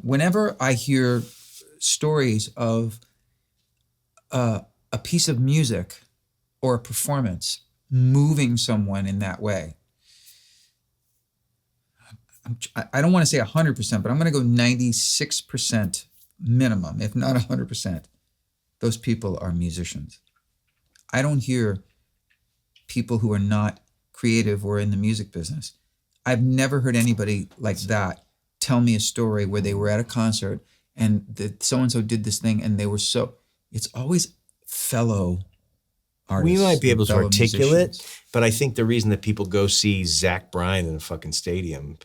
Whenever I hear stories of a piece of music or a performance moving someone in that way, I don't want to say 100%, but I'm going to go 96% minimum, if not 100%. Those people are musicians. I don't hear people who are not creative or in the music business. I've never heard anybody like that tell me a story where they were at a concert and so-and-so did this thing and they were so, it's always fellow artists. We might be able to articulate, musicians. but I think the reason that people go see Zach Bryan in a fucking stadium,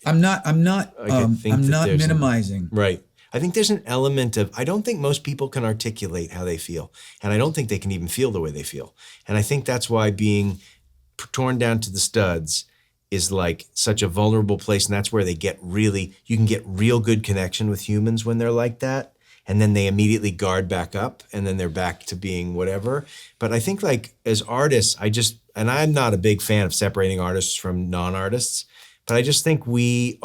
I'm not minimizing. Right. I think there's an element of, I don't think most people can articulate how they feel. And I don't think they can even feel the way they feel. And I think that's why being torn down to the studs is like such a vulnerable place. And that's where you can get real good connection with humans when they're like that. And then they immediately guard back up and then they're back to being whatever. But I think like as artists, and I'm not a big fan of separating artists from non-artists, but I just think we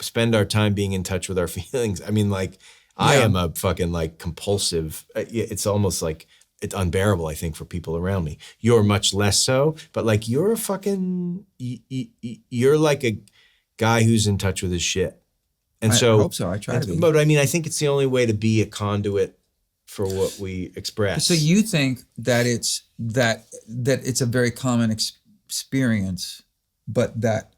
spend our time being in touch with our feelings. I mean, like, I am a fucking like compulsive. It's almost like it's unbearable, I think, for people around me. You're much less so, but like you're like a guy who's in touch with his shit. And I hope so. I try to be. But I mean, I think it's the only way to be a conduit for what we express. So you think that it's a very common experience, but that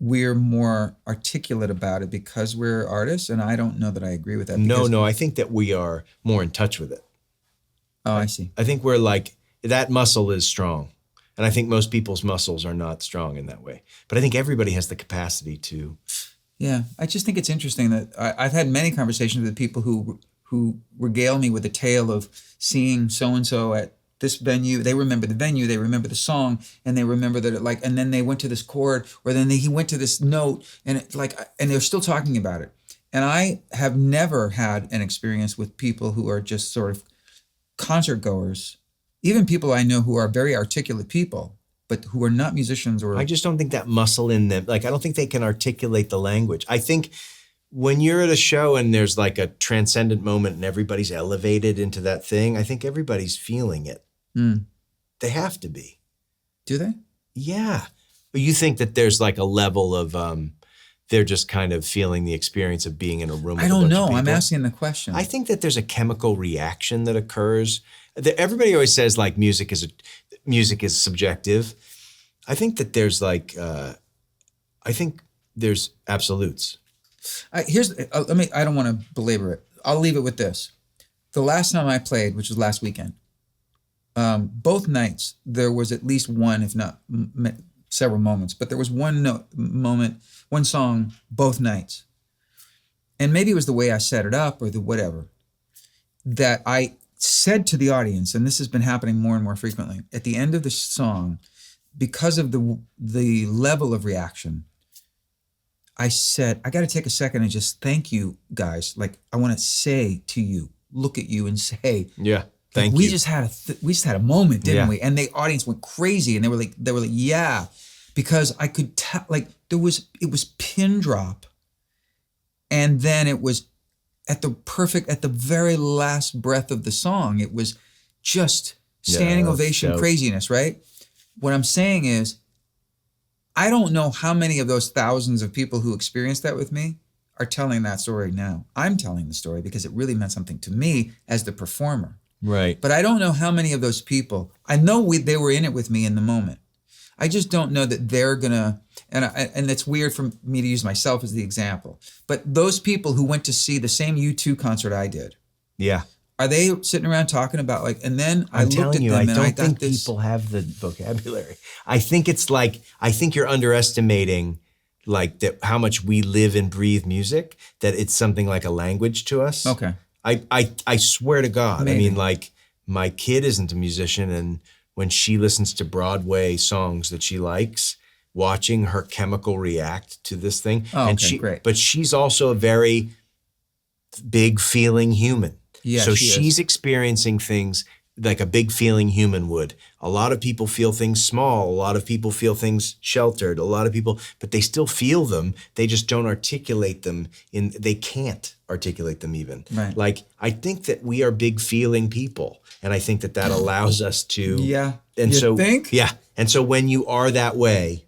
we're more articulate about it because we're artists, and I don't know that I agree with that. No, I think that we are more in touch with it. Oh, I see. I think we're like, that muscle is strong. And I think most people's muscles are not strong in that way. But I think everybody has the capacity to. Yeah, I just think it's interesting that I've had many conversations with people who regale me with a tale of seeing so-and-so at this venue. They remember the venue, they remember the song, and they remember that and then they went to this chord, or then he went to this note, and and they're still talking about it. And I have never had an experience with people who are just sort of concert goers, even people I know who are very articulate people, but who are not musicians. Or I just don't think that muscle in them, like I don't think they can articulate the language. I think when you're at a show and there's like a transcendent moment and everybody's elevated into that thing, I think everybody's feeling it. They have to be. Do they? Yeah. But you think that there's like a level of, they're just kind of feeling the experience of being in a room with I don't know. I'm asking the question. I think that there's a chemical reaction that occurs. Everybody always says like music is subjective. I think that there's like, I think there's absolutes. I don't want to belabor it. I'll leave it with this. The last time I played, which was last weekend, both nights, there was at least one, if not several moments, but there was one song, both nights. And maybe it was the way I set it up or the whatever, that I said to the audience, and this has been happening more and more frequently, at the end of the song, because of the level of reaction, I said, I got to take a second and just thank you guys. Like, I want to say to you, look at you and say, yeah. Thank we you. just had a moment, didn't we? And the audience went crazy, and they were like, yeah, because I could tell, like it was pin drop, and then it was at the very last breath of the song, it was just standing ovation craziness, right? What I'm saying is, I don't know how many of those thousands of people who experienced that with me are telling that story now. I'm telling the story because it really meant something to me as the performer. Right. But I don't know how many of those people, I know they were in it with me in the moment. I just don't know that they're gonna, and it's weird for me to use myself as the example, but those people who went to see the same U2 concert I did. Yeah. Are they sitting around talking about like, and then I looked at them and I don't think people have the vocabulary. I think you're underestimating like that, how much we live and breathe music, that it's something like a language to us. Okay. I swear to God. Maybe. I mean, like my kid isn't a musician, and when she listens to Broadway songs that she likes, watching her chemical react to this thing. Oh, okay, great. But she's also a very big feeling human. Yeah, so she's experiencing things like a big feeling human would. A lot of people feel things small. A lot of people feel things sheltered. A lot of people, but they still feel them. They just don't articulate them. They can't articulate them even. Right. Like, I think that we are big feeling people. And I think that allows us to. Yeah. And you think? Yeah. And so when you are that way,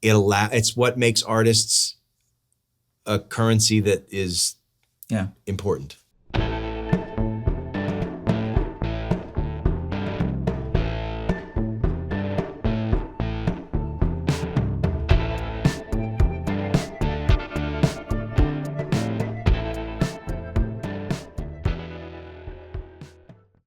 it's what makes artists a currency that is important.